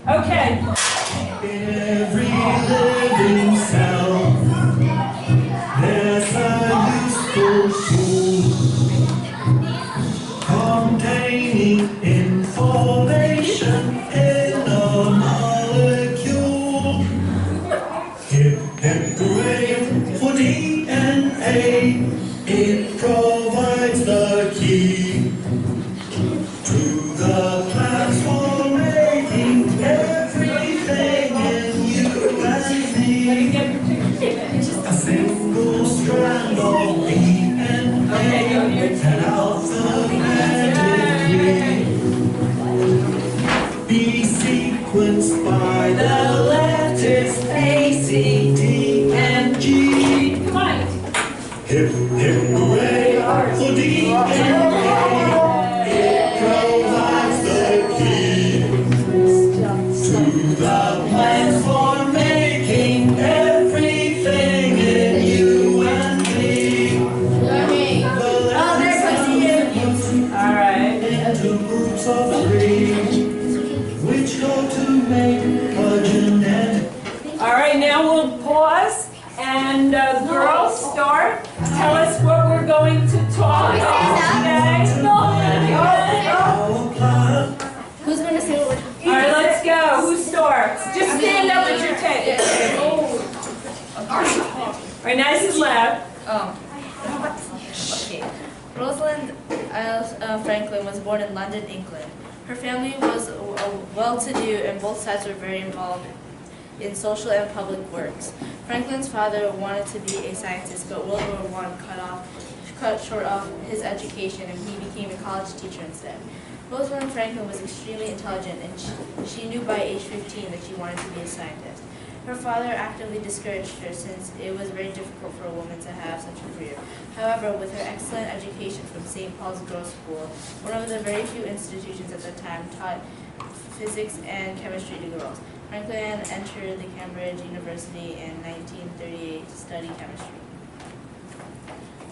Okay. Every living cell, there's a useful tool containing information in a molecule. Hip, hip, hooray for DNA. It provides the key to the plans for making everything in you and me. A single strand of DNA and alphabetically be sequenced by the letters A, C, D, and G. Come on. Hip, hip, hooray for DNA. It provides the key to the plans for making everything in you and me. The letters All right. into groups of three, which go to make a genetic. All right, now we'll pause and girls start. Tell us what we're going to talk about today. Who's going to say what? All right, let's go. Who starts? Just stand up at your table. All right, nice and loud. Okay. Rosalind Franklin was born in London, England. Her family was well-to-do and both sides were very involved in social and public works. Franklin's father wanted to be a scientist, but World War I cut short off his education and he became a college teacher instead. Rosalind Franklin was extremely intelligent and she knew by age 15 that she wanted to be a scientist. Her father actively discouraged her since it was very difficult for a woman to have such a career. However, with her excellent education from St. Paul's Girls' School, one of the very few institutions at the time taught physics and chemistry to girls, Franklin entered the Cambridge University in 1938 to study chemistry.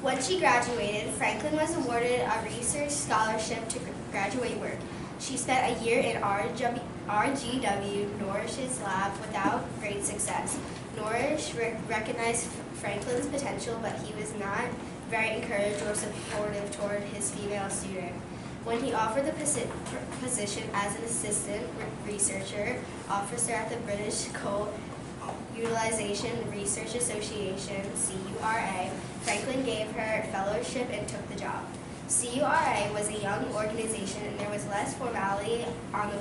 When she graduated, Franklin was awarded a research scholarship to graduate work. She spent a year in RGW Norrish's lab without great success. Norrish recognized Franklin's potential, but he was not very encouraged or supportive toward his female student. When he offered the position as an assistant researcher officer at the British Coal Utilization Research Association, CURA, Franklin gave her fellowship and took the job. CURA was a young organization and there was less formality on the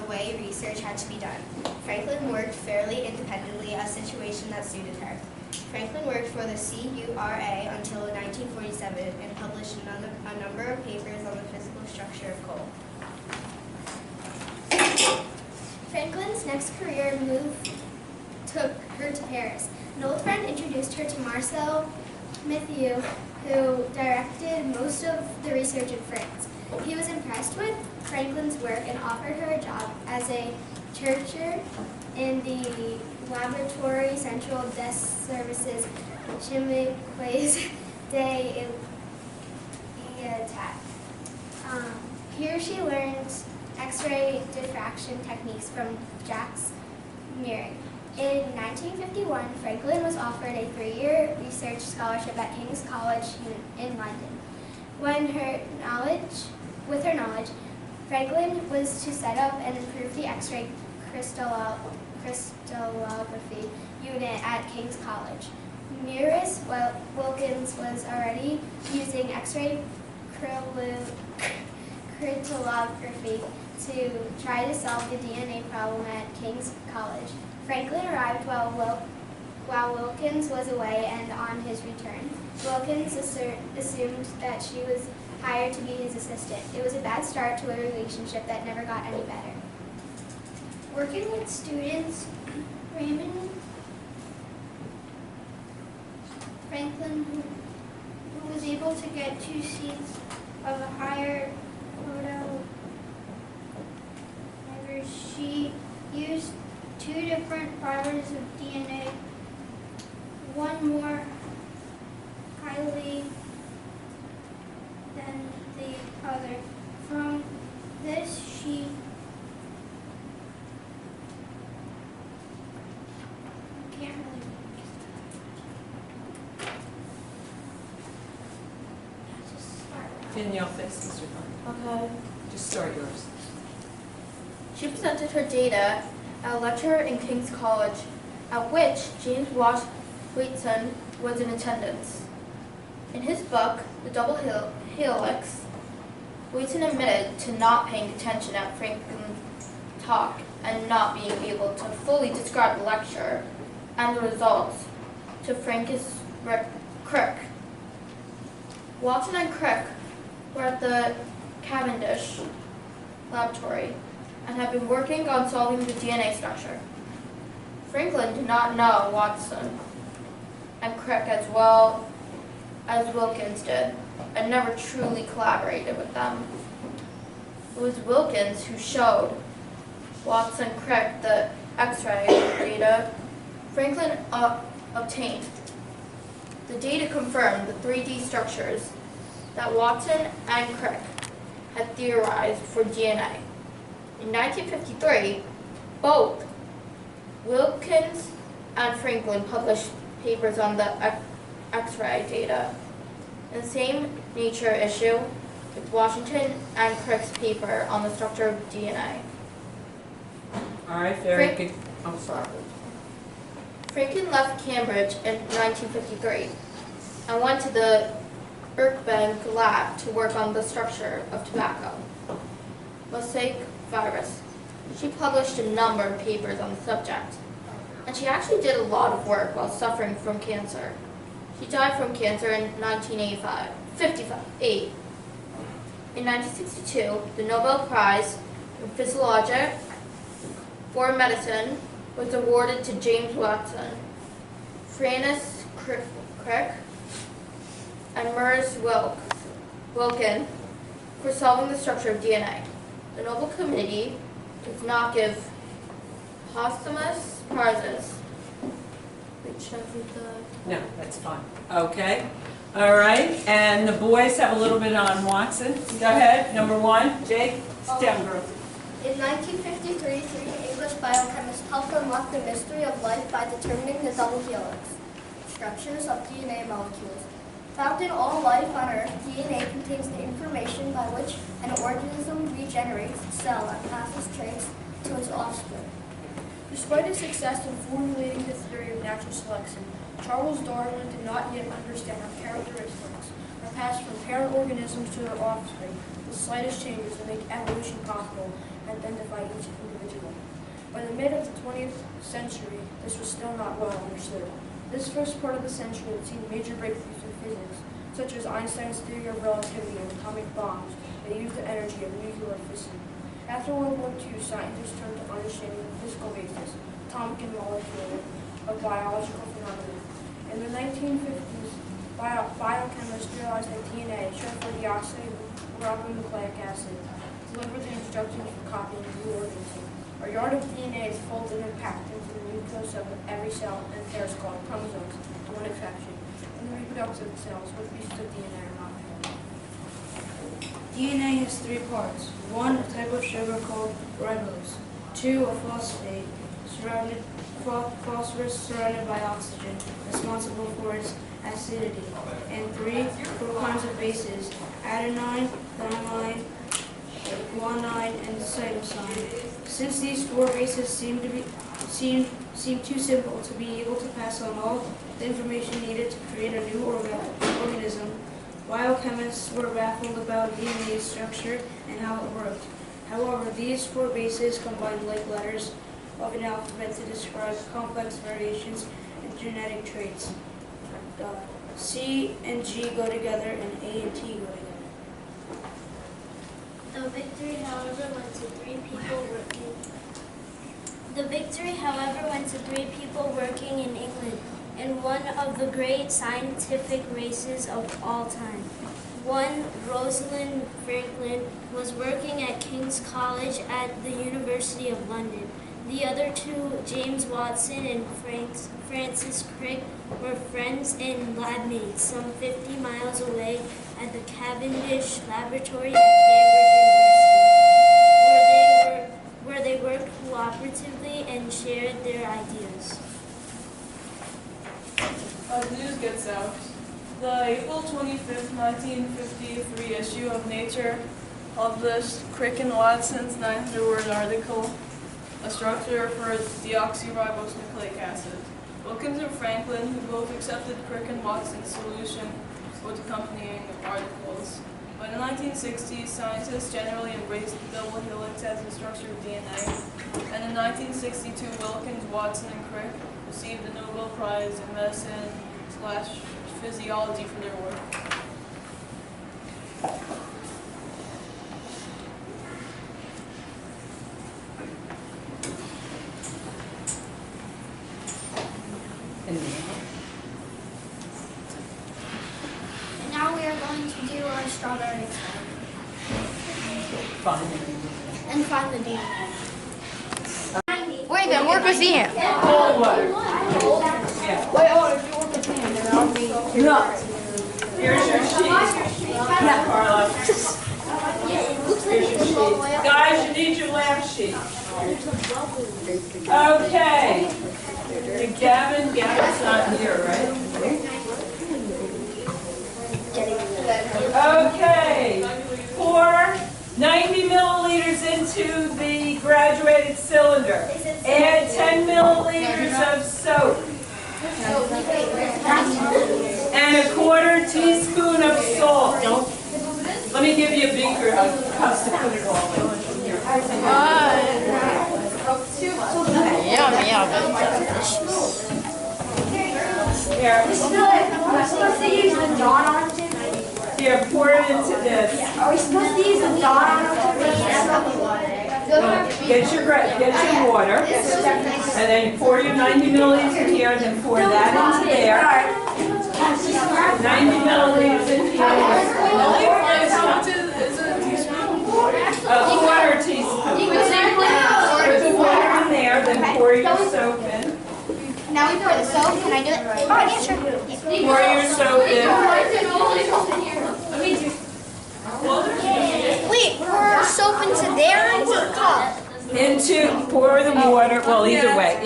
way research had to be done. Franklin worked fairly independently, a situation that suited her. Franklin worked for the CURA until 1947 and published a number of papers on the physical structure of coal. Franklin's next career move took her to Paris. An old friend introduced her to Marcel Mathieu, who directed most of the research in France. He was impressed with Franklin's work and offered her a job as a chercheur in the Laboratoire Centrale des Services Chimiques de l'État. Here she learned X-ray diffraction techniques from Jacques Mierig. In 1951, Franklin was offered a 3-year research scholarship at King's College in London. With her knowledge, Franklin was to set up and improve the X-ray crystallography unit at King's College. Maurice Wilkins was already using X-ray crystallography to try to solve the DNA problem at King's College. Franklin arrived while Wilkins was away, and on his return, Wilkins assumed that she was hired to be his assistant. It was a bad start to a relationship that never got any better. Working with students, Raymond Franklin, who was able to get 2 seats of a higher quota, she used 2 different fibers of DNA, one more highly than the other. From this, she Danielle first, Mr. Klein. Okay. Just start yours. She presented her data at a lecture in King's College, at which James Watson was in attendance. In his book, The Double Helix, Watson admitted to not paying attention at Franklin's talk and not being able to fully describe the lecture and the results to Francis Crick. Watson and Crick were at the Cavendish laboratory and had been working on solving the DNA structure. Franklin did not know Watson and Crick as well as Wilkins did, and never truly collaborated with them. It was Wilkins who showed Watson and Crick the X-ray data Franklin obtained. The data confirmed the 3D structures that Watson and Crick had theorized for DNA. In 1953, both Wilkins and Franklin published papers on the X-ray data. In the same Nature issue, with Washington and Crick's paper on the structure of DNA. All right, very good. I'm sorry. Franklin left Cambridge in 1953 and went to the Birkbank lab to work on the structure of tobacco mosaic virus. She published a number of papers on the subject, and she actually did a lot of work while suffering from cancer. She died from cancer in 1958. In 1962, the Nobel Prize in Physiology for Medicine was awarded to James Watson, Francis Crick, and Merce Wilkin for solving the structure of DNA. The Nobel Committee does not give posthumous prizes. No, that's fine. Okay. All right. And the boys have a little bit on Watson. Go ahead. Number one, Jake Stember. In 1953, three English biochemists helped unlock the mystery of life by determining the double helix structures of DNA molecules. Found in all life on Earth, DNA contains the information by which an organism regenerates its cell and passes traits to its offspring. Despite his success in formulating the theory of natural selection, Charles Darwin did not yet understand how characteristics are passed from parent organisms to their offspring. The slightest changes that make evolution possible and identify each individual. By the mid of the 20th century, this was still not well understood. This first part of the century had seen major breakthroughs in physics, such as Einstein's theory of relativity and atomic bombs that used the energy of nuclear fission. After World War II, scientists turned to understanding the physical basis, atomic and molecular, of biological phenomena. In the 1950s, biochemists realized that DNA, short for deoxyribonucleic acid, delivered the instructions for copying a new organism. A yard of DNA is folded and packed into the nucleus of every cell and pairs called chromosomes to one attraction. In the reproductive cells, what pieces of DNA are not found. DNA has three parts. One, a type of sugar called ribose. Two, a phosphate, phosphorus surrounded by oxygen, responsible for its acidity. And three, four kinds of bases, adenine, thymine, guanine, and cytosine. Since these four bases seem too simple to be able to pass on all the information needed to create a new organism, biochemists were baffled about DNA's structure and how it worked. However, these four bases combine like letters of an alphabet to describe complex variations in genetic traits. C and G go together, and A and T go together. The victory, however, went to three people working in England, in one of the great scientific races of all time. One, Rosalind Franklin, was working at King's College at the University of London. The other two, James Watson and Francis Crick, were friends and lab mates some 50 miles away at the Cavendish Laboratory at Cambridge University, where they worked cooperatively and shared their ideas. The news gets out. The April 24th 25th, 1953 issue of Nature published Crick and Watson's 900-word article, A Structure for Deoxyribonucleic Acid. Wilkins and Franklin, who both accepted Crick and Watson's solution, with accompanying articles. By the 1960s, scientists generally embraced the double helix as the structure of DNA, and in 1962, Wilkins, Watson, and Crick received the Nobel Prize in Medicine/Physiology for their work. And now we are going to do our strawberry experiment and find the DNA. Wait, then work with Ian. Cold water. Yeah. Wait, oh, if you work with me, then I'll be. No. Here's your sheet. Carla. Here's your sheet. Guys, you need your lab sheet. Okay. Gavin's not here, right? Okay. Pour 90 milliliters into the graduated cylinder. Add 10 milliliters of soap. And a quarter teaspoon of salt. Let me give you a beaker of cups to put it all in. Here. Here, pour it into this. Are we supposed to use a dot? Get your water, and then pour your 90 milliliters in here, and then pour that into there. 90 milliliters in here. A quarter teaspoon. Put the water in there, then pour your soap in. Now we pour the soap. Can I do it? Oh, yeah, sure. Pour your soap in. Wait, pour soap into there or into the cup? Pour the water, well, either way.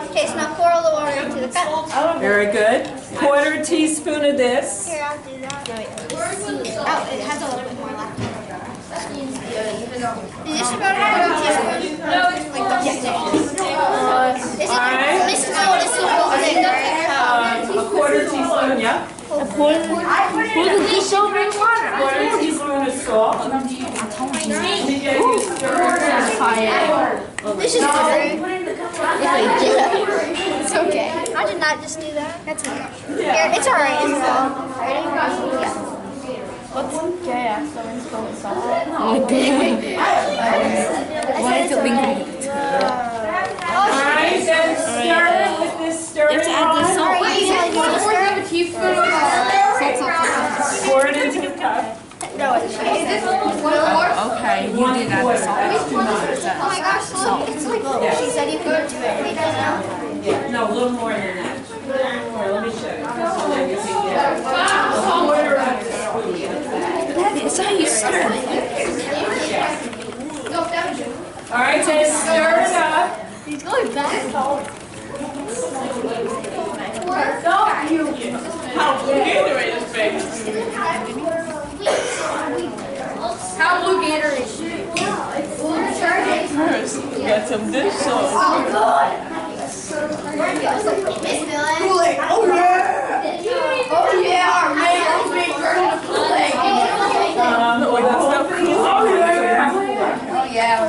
Okay, so now pour all the water into the cup. Very good. Quarter teaspoon of this. Here, I'll do that. Oh, it has a little bit more left. Is this about a teaspoon? No, it's like the Is it Alright. this is over there. A quarter teaspoon, yeah. Quarter teaspoon of salt. This is good. It's okay. I did not just do that. That's okay. Here, it's alright. Ready? Yeah. Alright, then stir it with this stirring rod. Pour it into the cup. Okay, you did that. That's too much. Oh my gosh, look. It's like, she said you could do it. Wait, Yeah, no, a little more than that. Here, let me show you. So that you can get a quarter of a spoon. That is how you stir. Alright, then stir it up. He's going back. How blue Gatorade is big. How blue Gatorade? First, get some dish soap. Miss Billet. Oh yeah, our man's big girl with Kool-Aid.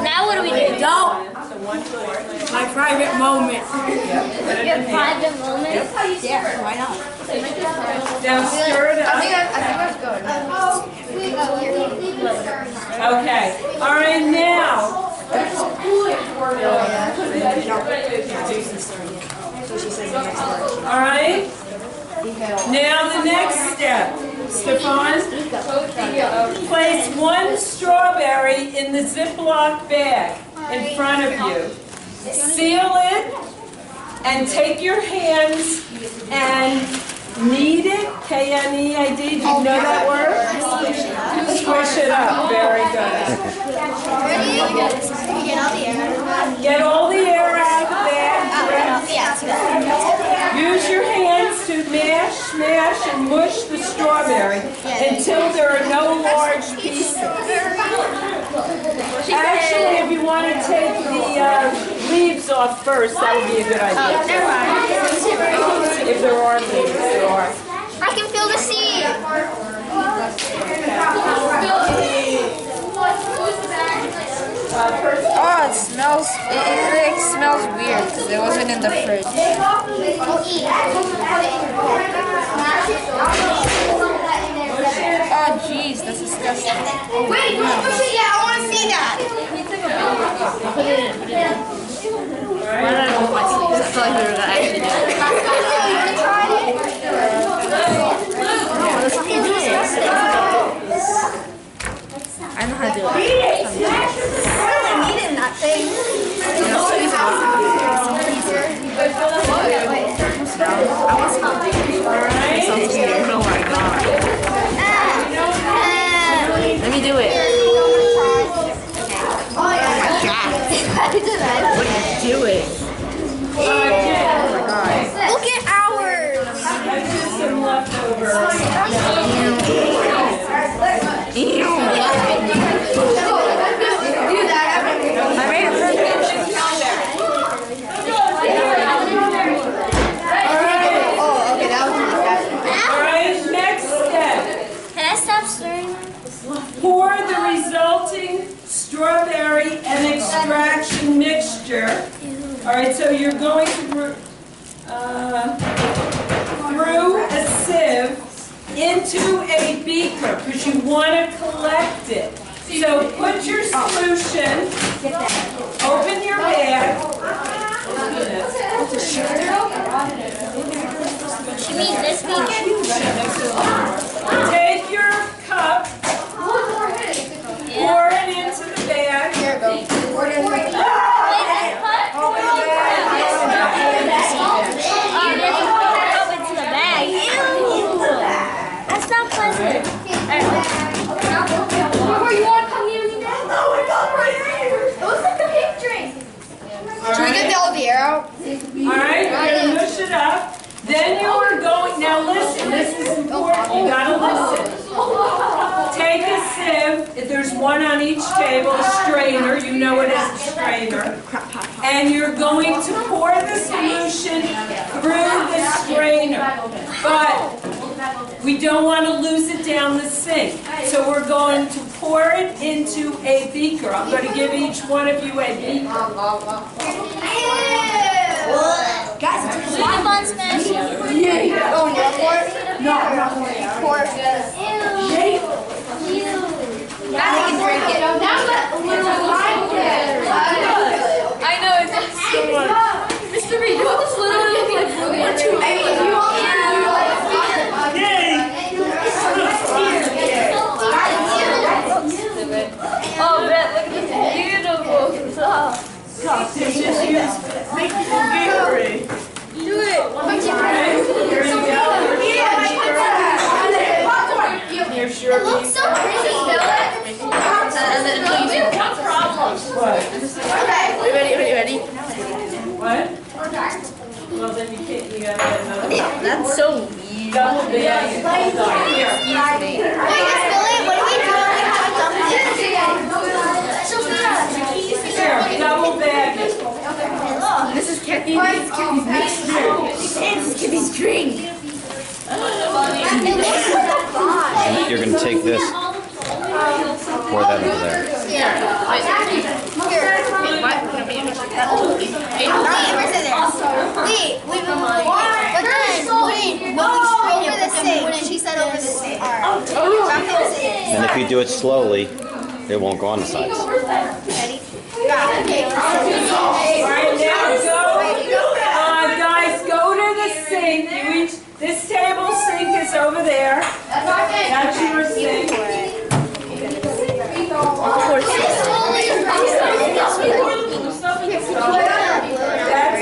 Now what do we do? My private moment. Your private moment? Yeah, why not? Now stir it up. I think that's good. Okay. Alright, now. Alright. Now the next step. Stefan, place one strawberry in the Ziploc bag in front of you. Seal it and take your hands and knead it. K-N-E-A-D. Do you know that word? Squish it up. Very good. Get all the air out of the bag. Use your hands to mash and mush the strawberry until there are no large pieces. Actually, if you want to take the leaves off first, that would be a good idea. If there are leaves, there are. I can feel the seed. Oh, it smells. It smells weird because it wasn't in the fridge. Oh, jeez, that's disgusting. Wait, don't push it yet. I want to see that. Put it in. Why did I move my sleeves? I feel like we were gonna actually do it. That's how you do it. I know how to do it. Oh my god. Let me do it. Oh my god. What are you doing? Look at ours. That's just some leftovers. I made a perfect. Oh, okay, that was All right, next step. Can I stop stirring? Pour the resulting strawberry and extraction mixture. All right, so you're going to through a sieve into a beaker because you want to collect it. So put your solution, open your bag. You mean this beacon? Take your cup, pour it into the bag. Here, go. Into the bag. Ew! That's not pleasant. You want to come here with me now? No, it's all right here. It looks like a pink drink. Should we get the old beer out? All right, you're going to mush it up. Then you are going, now listen, this is important, you gotta listen. Take a sieve, if there's one on each table, a strainer, you know it is a strainer. And you're going to pour the solution through the strainer. But we don't want to lose it down the sink. So we're going to pour it into a beaker. I'm going to give each one of you a beaker. Guys, Live on Smash. oh, and you're for it? No, I'm not for it. Pour it. Now they can drink it. I know, it's so much. Mr. Reed, you want this literally look like one, two, oh, man, look at this beautiful stuff. It's just used making bakery. Do it. Here you go. You're sure It looks so pretty. And then until you see one problem. What? Ready? What? Well, then you can't, you gotta get another one. That's so weird. Double bag. Here. Excuse me. Wait, Miss Billet, what are we doing? Here, double bag it. This is Kimmy's mixture. It's Kimmy's drink. You're going to take this, pour that over there. She said over the sink. And if you do it slowly, it won't go on the sides. Ready? All right, now go. Guys, go to the sink. You each, this table sink is over there. That's your sink.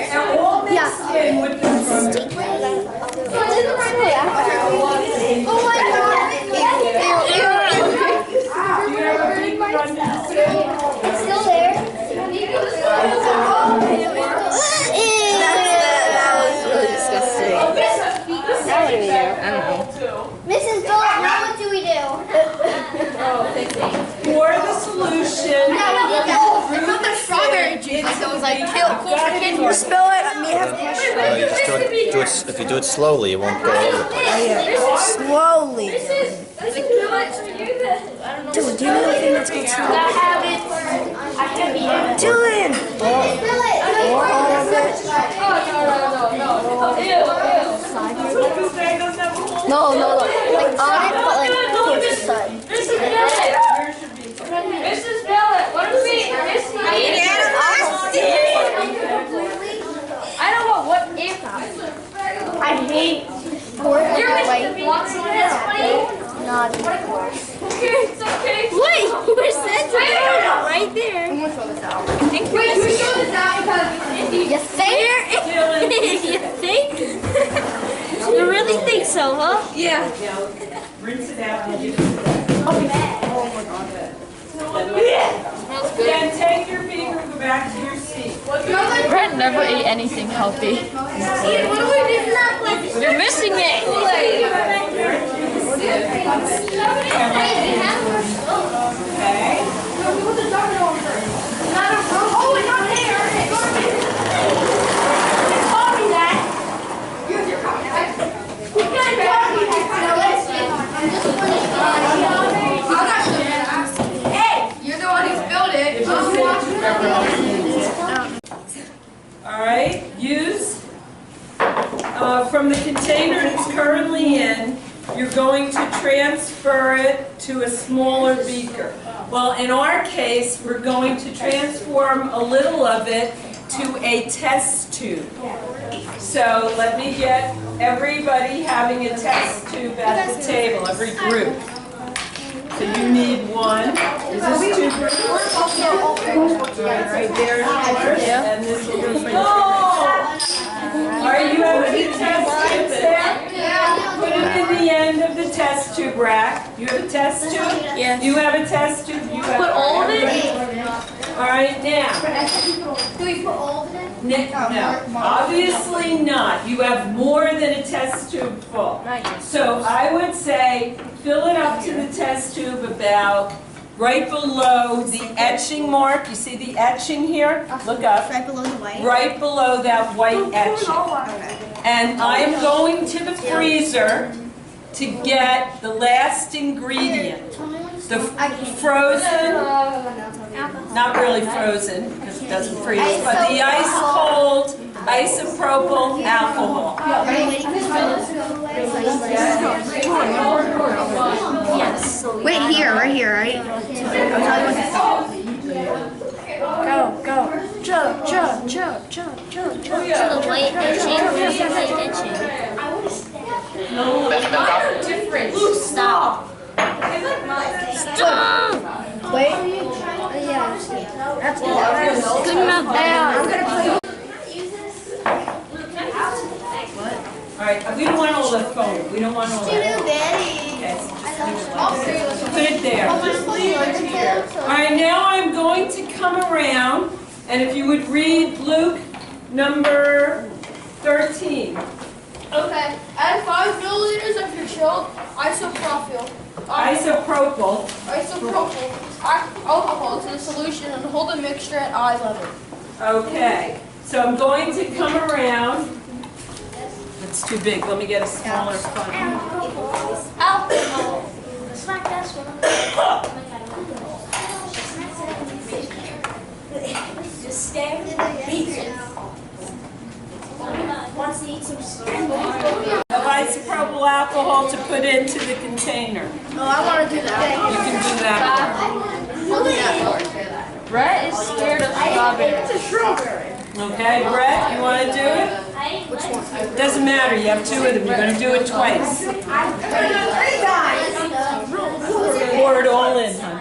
That's all mixed in with the strawberry. Oh my god! Do you have a big run now? It's still there. That was really disgusting. Mrs. Billet, It's not the strawberry juice. Like it was like cool for kids. You spill it. I mean, have a question. You just do it, if you do it slowly, it won't go all over the place. Slowly. Dude, do you know anything that's called slowly? Dylan! Or all of it? No. Like on it, but like towards the side. Mrs. Billet, what do we? I don't know what if. I hate You're Mr. Watson. That's funny. not Okay, it's okay. Wait, where's that? Right there. I'm gonna throw this out. Wait, you throw this out because You think? You think? You really think so, huh? Yeah. Rinse it out and use it. Then take your finger and go back to your seat. Brett never ate anything healthy. You're missing it. All right, use from the container it's currently in, you're going to transfer it to a smaller beaker. Well, in our case, we're going to transform a little of it to a test tube. So let me get everybody having a test tube at the table, every group. So you need one. Is this two groups? Right there's yours, and this will go for you. Are you having a test tube there? Put it in the end of the test tube rack. You have a test tube? Yes. You have a test tube? You have put all of it? All right, now. Do we put all of it? No, obviously not. You have more than a test tube full. So I would say fill it up to the test tube about right below the etching mark. You see the etching here? Look up. Right below the white? Right below that white etching. And I'm going to the freezer to get the last ingredient. The frozen, not really frozen because it doesn't freeze, but the ice cold isopropyl alcohol. Yes. Wait, here, right here, right? Go. Chug. To the white etching, white etching. Stop. Stop. Wait. Good enough. All right, we don't want all the foam. We don't want all that. Okay, so put it there. All right, now I'm going to come around, and if you would read Luke number 13. Okay. Add 5 milliliters of your chilled isopropyl alcohol to the solution and hold the mixture at eye level. Okay, so I'm going to come around. It's too big. Let me get a smaller funnel. Alcohol. It's like this one. Just stare. Wants to eat some Of isopropyl alcohol to put into the container. No, I want to do that. You can do that. I'll do that. Brett is scared of strawberry. It's a strawberry. Okay, Brett, you want to do it? Which one? Doesn't matter. You have 2 of them. You're going to do it twice. Pour it all in, huh?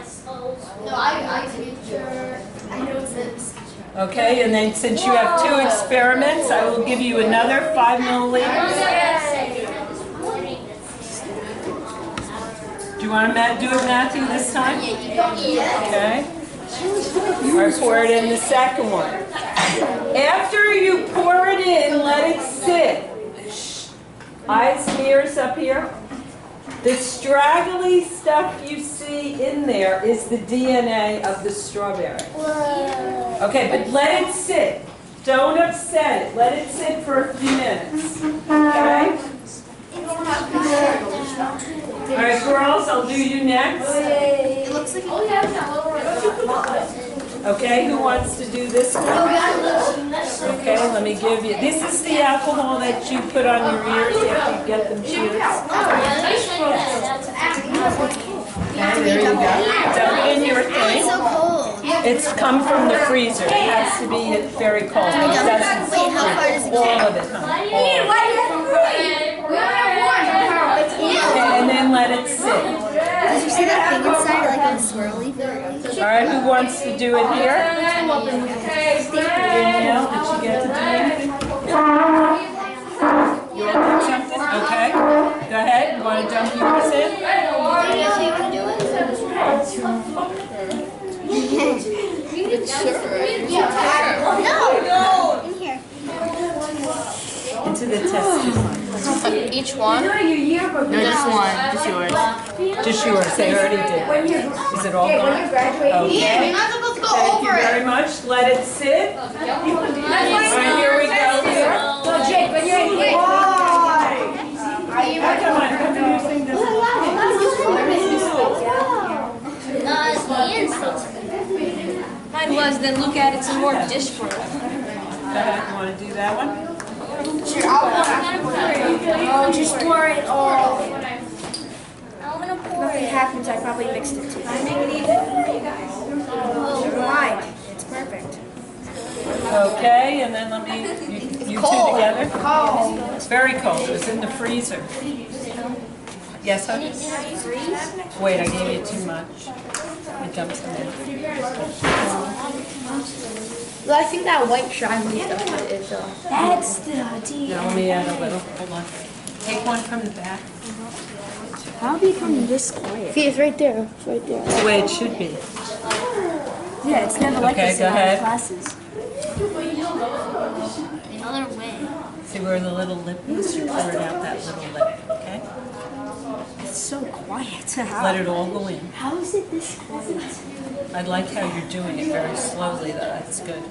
No, I picture. I know this. Okay, and then since you have 2 experiments, I will give you another 5 milliliters. Do you want to do it, Matthew, this time? Okay. Or pour it in the second one. After you pour it in, let it sit. Eyes, ears up here. The straggly stuff you see in there is the DNA of the strawberry. Okay, but let it sit. Don't upset it. Let it sit for a few minutes. Okay? All right, girls, I'll do you next. It looks like Okay, who wants to do this one? Okay, let me give you. This is the alcohol that you put on your ears after you get them chewed. Okay, there you go. Dump it in your thing. so cold. It's come from the freezer. It has to be very cold. It doesn't. Wait, how far does it All of it, huh? Okay, and then let it sit. Did you see that thing inside, like a swirly thing? All right, who wants to do it here? Danielle, did you get to do anything? You want to do something? Okay. Go ahead. You want to dump yours in? No! In here. Into the test tube. Each one? No, just one. Just yours. Just yours. They already did. Is it all gone? Okay. You're not supposed to go Thank you over it. very much. Let it sit. All right, here we go. Jake, when you're in here. Come on, come to your thing. Mine was, then look at it some more dish for it. Go ahead. You want to do that one? Oh, just pour it all. I'm gonna pour Nothing it. happens, I probably mixed it too. Oh, mine. It's perfect. Okay, and then let me, you two together. It's very cold. It was in the freezer. Yes, honey? Wait, I gave you too much. I dumped some in. Well, I think that white shiny stuff is, That's the tea. Now let me add a little. Hold on. Take one from the back. How become this quiet? See, it's right there. It's right there. That's the way it should be. Yeah, it's never like Okay, this go in our ahead. classes. Another way. See where the little lip is? You pour it out that little lip, okay? It's so quiet. Let it all go in. How is it this quiet? I like how you're doing it very slowly, though. That's good.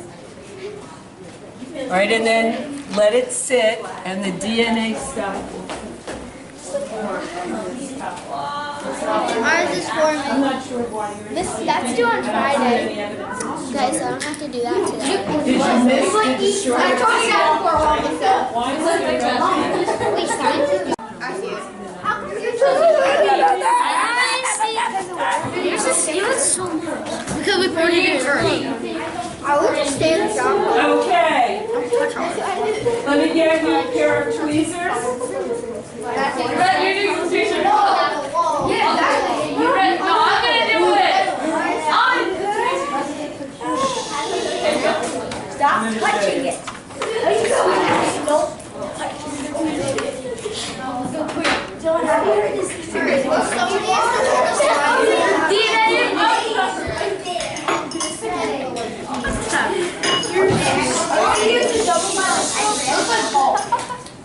All right, and then let it sit, and the DNA stuff will. Ours is for me. I'm not sure why you're. That's due on Friday. Guys, I don't have to do that today. Did you miss the strawberry? Because we poured it in first. I will just stay in the shop. Okay. Let me get you a pair of tweezers. Stop touching it.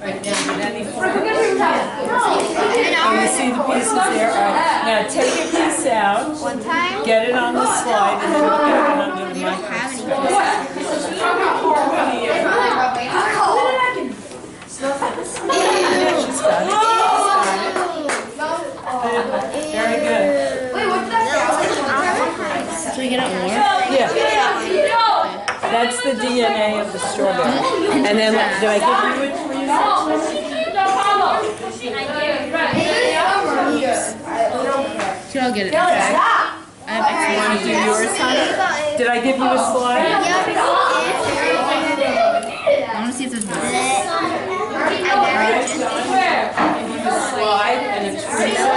Right now, did any form? Oh, you see the pieces there? All right. Now take a piece out. One time. Get it on the slide and then get it under the microscope. She's got it. Very good. So you get out more? Yeah. That's the DNA of the strawberry. And then, did I give you a tweezer? Sure, I'll get it. Okay. You want to do yours, honey? Did I give you a slide? I want to see if there's more. Alright, John. I'll give you a slide and a tweezer.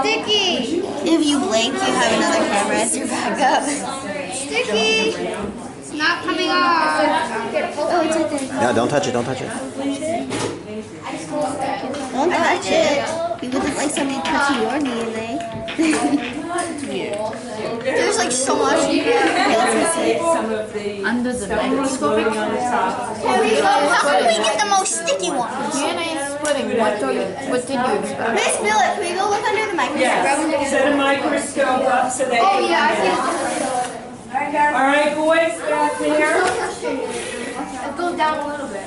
Sticky. If you blink, you have another camera as your backup. Sticky. It's not coming off. Oh, it's right there. No, don't touch it, don't touch it. Don't touch it. You would look like somebody touching your DNA. one's weird. There's like so much. Take some of the Under the stuff that's microscope. floating on the top. How can we get the most sticky ones? DNA is splitting. What did you expect? Miss Billet, can we go look under the microscope? Yes, set a microscope up so they Oh can yeah, I see. see. All right, boys, back here. It goes down a little bit.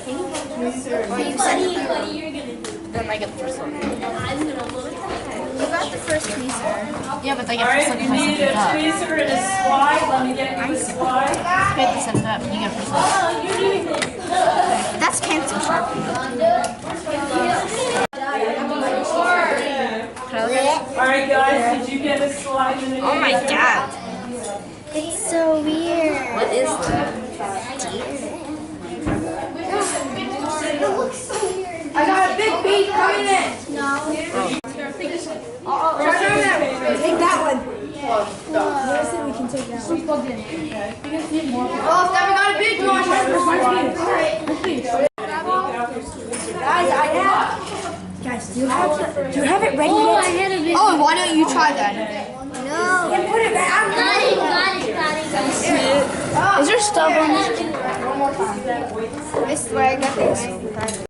Then I get the first one. You got the first tweezer. Yeah, but I All get right, first you one if I need set a it up. tweezer and a slide. Let me get you the slide. I have to set it up. You get first one. That's pencil sharpening. All right, guys, did you get a slide and a Oh my tweezer? god. It's so weird. What is that? I got a big beat coming in. Take that one. Oh, Steph, we got a big one. Guys, I have. Guys, do you have it ready yet? Oh, why don't you try that? No. Put it back. Is there stuff on this? I swear I got this.